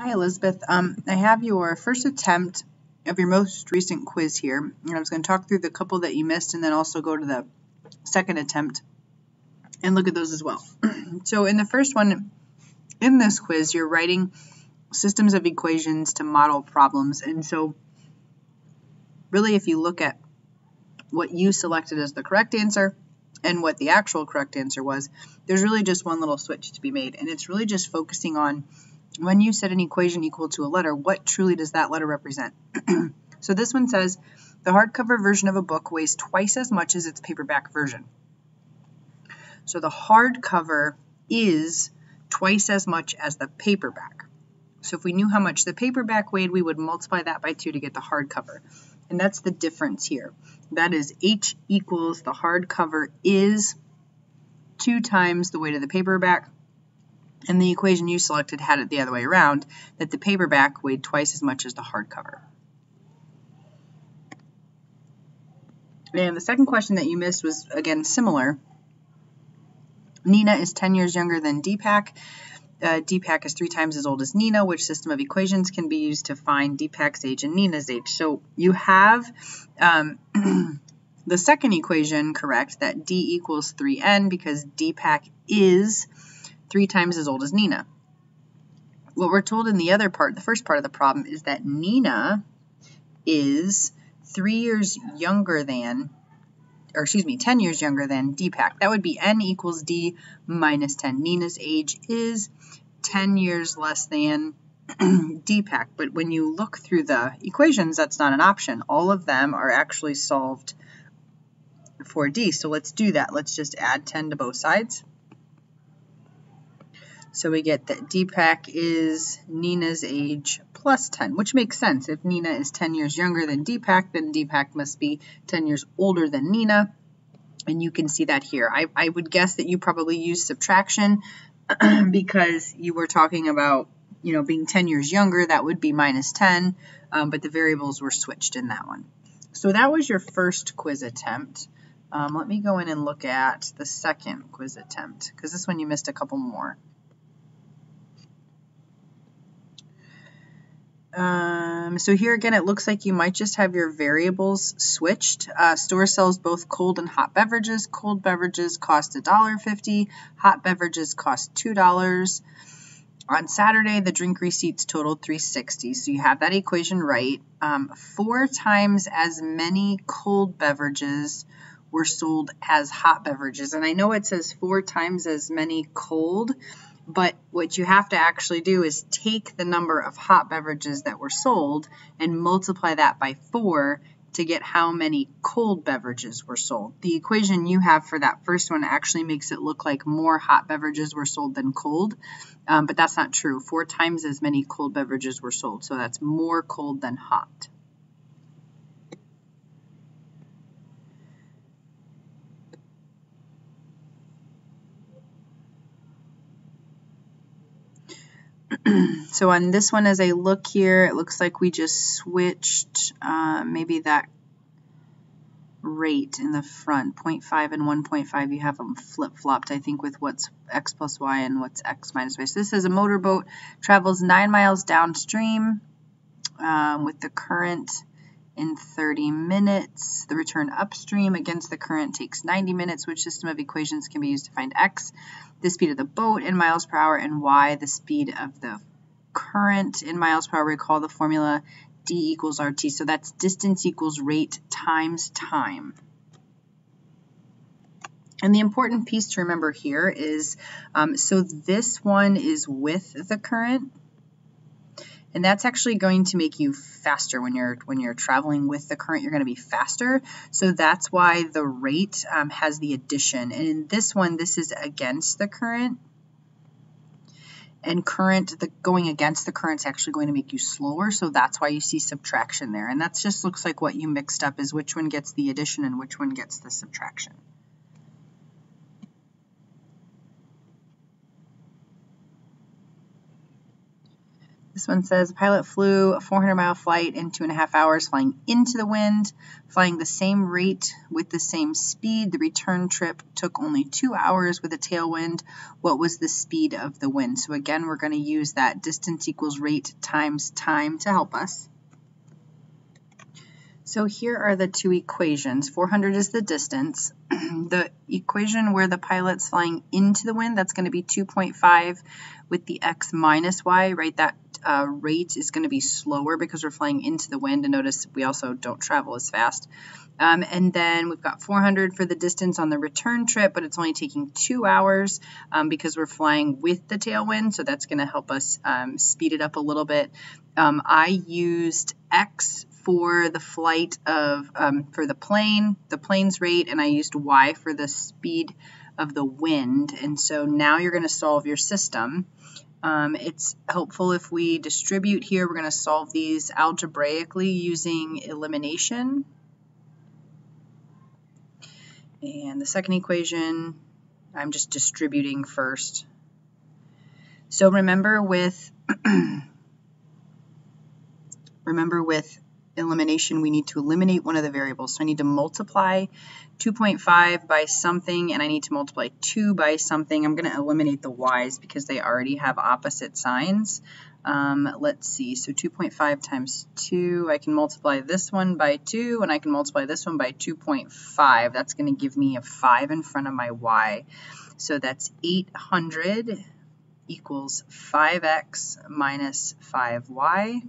Hi, Elizabeth. I have your first attempt of your most recent quiz here, and I was going to talk through the couple that you missed and then also go to the second attempt and look at those as well. So in the first one, in this quiz, you're writing systems of equations to model problems, and so really if you look at what you selected as the correct answer and what the actual correct answer was, there's really just one little switch to be made, and it's really just focusing on when you set an equation equal to a letter, what truly does that letter represent? So this one says, the hardcover version of a book weighs twice as much as its paperback version. So the hardcover is twice as much as the paperback. So if we knew how much the paperback weighed, we would multiply that by 2 to get the hardcover. And that's the difference here. That is H equals the hardcover is 2 times the weight of the paperback. And the equation you selected had it the other way around, that the paperback weighed twice as much as the hardcover. And the second question that you missed was, again, similar. Nina is 10 years younger than Deepak. Deepak is 3 times as old as Nina. Which system of equations can be used to find Deepak's age and Nina's age? So you have the second equation correct, that D equals 3n, because Deepak is 3 times as old as Nina. What we're told in the other part, the first part of the problem, is that Nina is 3 years younger than, or excuse me, 10 years younger than Deepak. That would be n equals D minus 10. Nina's age is 10 years less than Deepak. But when you look through the equations, that's not an option. All of them are actually solved for D. So let's do that. Let's just add 10 to both sides. So we get that Deepak is Nina's age plus 10, which makes sense. If Nina is 10 years younger than Deepak, then Deepak must be 10 years older than Nina. And you can see that here. I would guess that you probably used subtraction because you were talking about, being 10 years younger. That would be minus 10, but the variables were switched in that one. So that was your first quiz attempt. Let me go in and look at the second quiz attempt, because this one you missed a couple more. So here again, it looks like you might just have your variables switched. Store sells both cold and hot beverages. Cold beverages cost $1.50. Hot beverages cost $2. On Saturday, the drink receipts totaled $3.60. So you have that equation right. 4 times as many cold beverages were sold as hot beverages. And I know it says 4 times as many cold, but what you have to actually do is take the number of hot beverages that were sold and multiply that by 4 to get how many cold beverages were sold. The equation you have for that first one actually makes it look like more hot beverages were sold than cold, but that's not true. 4 times as many cold beverages were sold, so that's more cold than hot. So on this one, as I look here, it looks like we just switched maybe that rate in the front, 0.5 and 1.5, you have them flip-flopped, I think, with what's x plus y and what's x minus y. So this is a motorboat, travels 9 miles downstream with the current in 30 minutes. The return upstream against the current takes 90 minutes. Which system of equations can be used to find x, the speed of the boat in miles per hour, and y, the speed of the current in miles per hour? Recall the formula D equals RT. So that's distance equals rate times time. And the important piece to remember here is, so this one is with the current. And that's actually going to make you faster when you're traveling with the current. You're going to be faster. So that's why the rate has the addition. And in this one, this is against the current. And going against the current is actually going to make you slower. So that's why you see subtraction there. And that just looks like what you mixed up is which one gets the addition and which one gets the subtraction. The This one says, pilot flew a 400-mile flight in 2.5 hours, flying into the wind, flying the same rate with the same speed. The return trip took only 2 hours with a tailwind. What was the speed of the wind? So again, we're going to use that distance equals rate times time to help us. So here are the two equations. 400 is the distance. The equation where the pilot's flying into the wind, that's going to be 2.5 with the x minus y, right? That rate is going to be slower because we're flying into the wind, and notice we also don't travel as fast. And then we've got 400 for the distance on the return trip, but it's only taking 2 hours because we're flying with the tailwind, so that's going to help us speed it up a little bit. I used x for the flight of, for the plane's rate, and I used y for the speed of the wind. And so now you're going to solve your system. It's helpful if we distribute here. We're going to solve these algebraically using elimination. And the second equation, I'm just distributing first. So remember with elimination, we need to eliminate one of the variables. So I need to multiply 2.5 by something, and I need to multiply 2 by something. I'm going to eliminate the y's because they already have opposite signs. Let's see, so 2.5 times 2, I can multiply this one by 2, and I can multiply this one by 2.5. That's going to give me a 5 in front of my y. So that's 800 equals 5x minus 5y.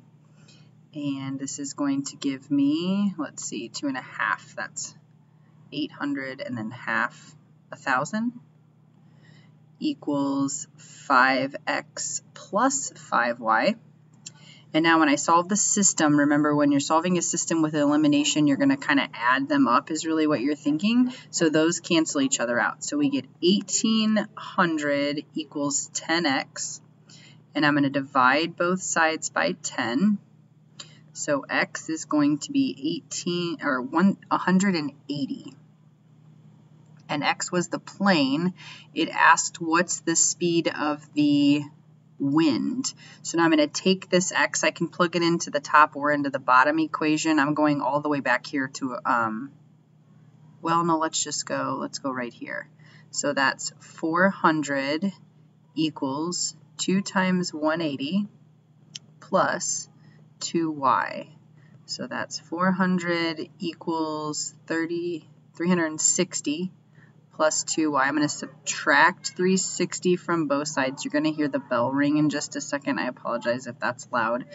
And this is going to give me, let's see, 2.5. That's 800 and then half 1,000 equals 5x plus 5y. And now when I solve the system, remember when you're solving a system with elimination, you're going to kind of add them up is really what you're thinking. So those cancel each other out. So we get 1,800 equals 10x. And I'm going to divide both sides by 10. So x is going to be 180. And x was the plane. It asked what's the speed of the wind. So now I'm going to take this x, I can plug it into the top or into the bottom equation. I'm going all the way back here to, well, no, let's go right here. So that's 400 equals 2 times 180 plus 2y. So that's 400 equals 360 plus 2y. I'm going to subtract 360 from both sides. You're going to hear the bell ring in just a second. I apologize if that's loud.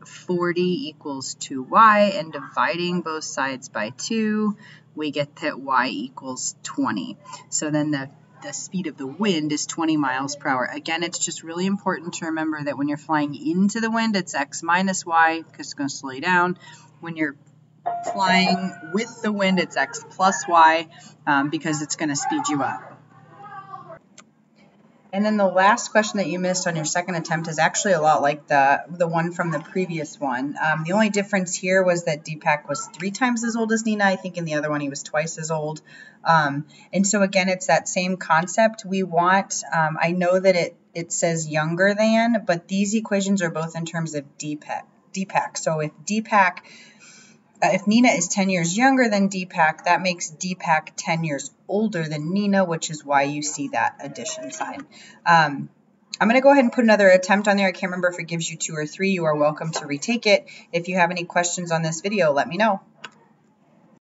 40 equals 2y, and dividing both sides by 2, we get that y equals 20. So then the speed of the wind is 20 miles per hour. Again, it's just really important to remember that when you're flying into the wind, it's x minus y because it's going to slow you down. When you're flying with the wind, it's x plus y because it's going to speed you up. And then the last question that you missed on your second attempt is actually a lot like the one from the previous one. The only difference here was that Deepak was 3 times as old as Nina. I think in the other one he was twice as old. And so again, it's that same concept. We want, I know that it says younger than, but these equations are both in terms of Deepak. So if Nina is 10 years younger than Deepak, that makes Deepak 10 years older than Nina, which is why you see that addition sign. I'm going to go ahead and put another attempt on there. I can't remember if it gives you 2 or 3. You are welcome to retake it. If you have any questions on this video, let me know.